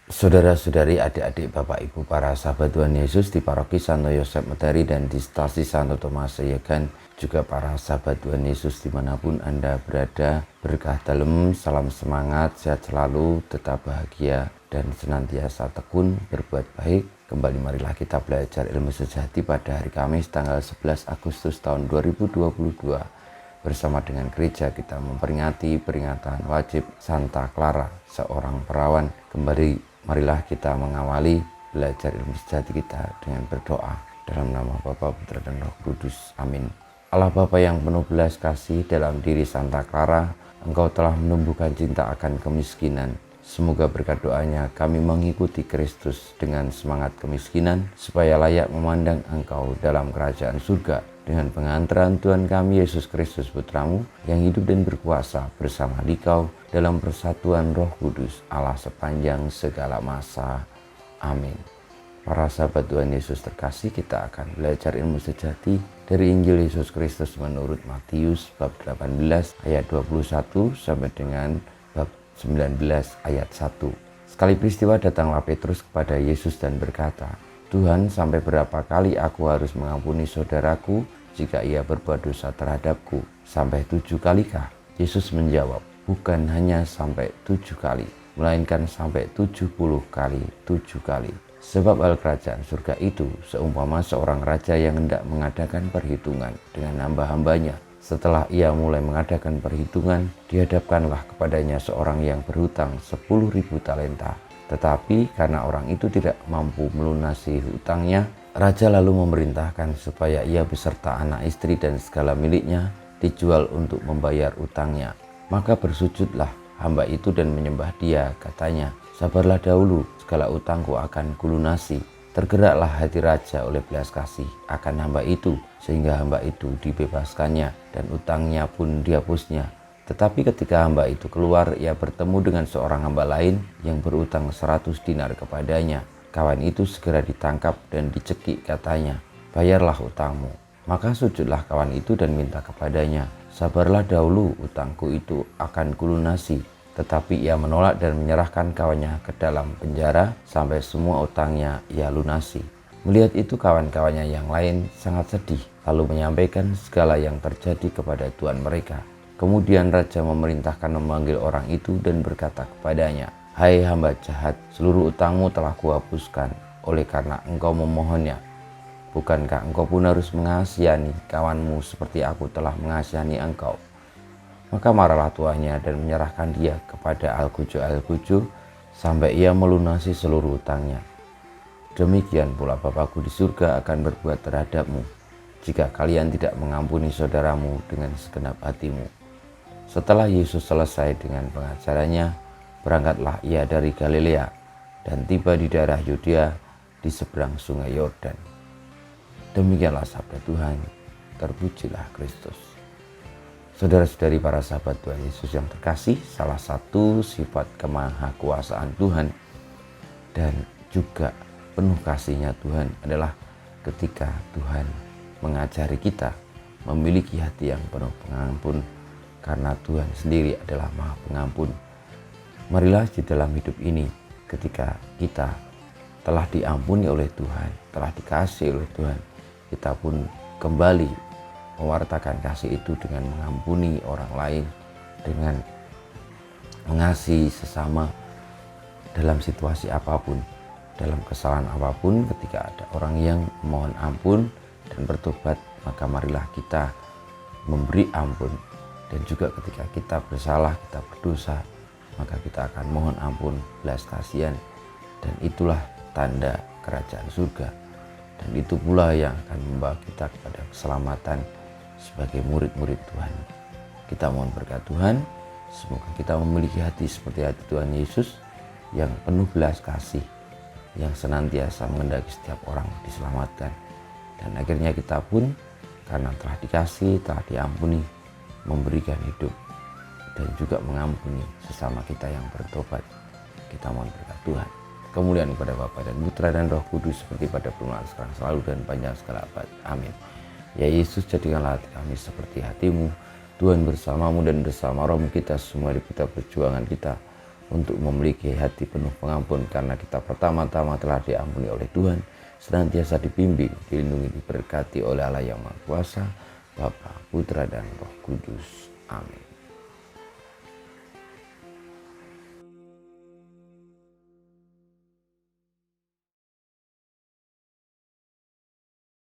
Saudara-saudari, adik-adik, Bapak Ibu, para sahabat Tuhan Yesus di Paroki Santo Yosef Medari dan di Stasi Santo Tomas Yegan, juga para sahabat Tuhan Yesus dimanapun Anda berada, berkah dalam, salam semangat, sehat selalu, tetap bahagia, dan senantiasa tekun berbuat baik. Kembali marilah kita belajar ilmu sejati pada hari Kamis tanggal 11 Agustus tahun 2022. Bersama dengan gereja kita memperingati peringatan wajib Santa Clara, seorang perawan. Marilah kita mengawali belajar ilmu sejati kita dengan berdoa. Dalam nama Bapa, Putra, dan Roh Kudus. Amin. Allah Bapa yang penuh belas kasih, dalam diri Santa Clara, Engkau telah menumbuhkan cinta akan kemiskinan. Semoga berkat doanya kami mengikuti Kristus dengan semangat kemiskinan, supaya layak memandang Engkau dalam kerajaan surga, dengan pengantaran Tuhan kami Yesus Kristus Putramu, yang hidup dan berkuasa bersama Dikau dalam persatuan Roh Kudus, Allah sepanjang segala masa. Amin. Para sahabat Tuhan Yesus terkasih, kita akan belajar ilmu sejati dari Injil Yesus Kristus menurut Matius bab 18 ayat 21 sampai dengan bab 19 ayat 1. Sekali peristiwa datanglah Petrus kepada Yesus dan berkata, "Tuhan, sampai berapa kali aku harus mengampuni saudaraku jika ia berbuat dosa terhadapku? Sampai 7 kalikah?" Yesus menjawab, "Bukan hanya sampai 7 kali, melainkan sampai 70 kali 7 kali. Sebab hal kerajaan surga itu seumpama seorang raja yang hendak mengadakan perhitungan dengan hamba-hambanya. Setelah ia mulai mengadakan perhitungan, dihadapkanlah kepadanya seorang yang berhutang 10.000 talenta. Tetapi karena orang itu tidak mampu melunasi hutangnya, raja lalu memerintahkan supaya ia beserta anak istri dan segala miliknya dijual untuk membayar utangnya. Maka bersujudlah hamba itu dan menyembah dia, katanya, 'Sabarlah dahulu, segala utangku akan kulunasi.' Tergeraklah hati raja oleh belas kasih akan hamba itu, sehingga hamba itu dibebaskannya dan utangnya pun dihapusnya. Tetapi ketika hamba itu keluar, ia bertemu dengan seorang hamba lain yang berutang 100 dinar kepadanya. Kawan itu segera ditangkap dan dicekik, katanya, 'Bayarlah utangmu.' Maka sujudlah kawan itu dan minta kepadanya, 'Sabarlah dahulu, utangku itu akan kulunasi.' Tetapi ia menolak dan menyerahkan kawannya ke dalam penjara sampai semua utangnya ia lunasi. Melihat itu kawan-kawannya yang lain sangat sedih, lalu menyampaikan segala yang terjadi kepada tuan mereka. Kemudian raja memerintahkan memanggil orang itu dan berkata kepadanya, 'Hai hamba jahat, seluruh utangmu telah kuhapuskan oleh karena engkau memohonnya. Bukankah engkau pun harus mengasihani kawanmu seperti aku telah mengasihani engkau?' Maka marahlah tuannya dan menyerahkan dia kepada algojo-algojo sampai ia melunasi seluruh utangnya. Demikian pula Bapakku di surga akan berbuat terhadapmu, jika kalian tidak mengampuni saudaramu dengan segenap hatimu." Setelah Yesus selesai dengan pengajarannya, berangkatlah ia dari Galilea dan tiba di daerah Yudea di seberang sungai Yordan. Demikianlah sabda Tuhan, terpujilah Kristus. Saudara-saudari, para sahabat Tuhan Yesus yang terkasih, salah satu sifat kemahakuasaan Tuhan dan juga penuh kasihnya Tuhan adalah ketika Tuhan mengajari kita memiliki hati yang penuh pengampun, karena Tuhan sendiri adalah Maha Pengampun. Marilah di dalam hidup ini, ketika kita telah diampuni oleh Tuhan, telah dikasihi oleh Tuhan, kita pun kembali mewartakan kasih itu dengan mengampuni orang lain, dengan mengasihi sesama dalam situasi apapun, dalam kesalahan apapun. Ketika ada orang yang mohon ampun dan bertobat, maka marilah kita memberi ampun. Dan juga ketika kita bersalah, kita berdosa, maka kita akan mohon ampun, belas kasihan. Dan itulah tanda kerajaan surga. Dan itu pula yang akan membawa kita kepada keselamatan sebagai murid-murid Tuhan. Kita mohon berkat Tuhan, semoga kita memiliki hati seperti hati Tuhan Yesus yang penuh belas kasih, yang senantiasa menghendaki setiap orang diselamatkan. Dan akhirnya kita pun karena telah dikasih, telah diampuni, memberikan hidup dan juga mengampuni sesama kita yang bertobat. Kita mohon berkat Tuhan. Kemuliaan kepada Bapa dan Putra dan Roh Kudus, seperti pada permulaan, sekarang, selalu, dan panjang segala abad. Amin. Ya Yesus, jadikanlah hati kami seperti hatimu. Tuhan bersamamu dan bersama rohmu, kita semua di pita perjuangan kita untuk memiliki hati penuh pengampun karena kita pertama-tama telah diampuni oleh Tuhan, senantiasa dibimbing, dilindungi, diberkati oleh Allah yang Maha Kuasa, Bapa, Putra, dan Roh Kudus. Amin.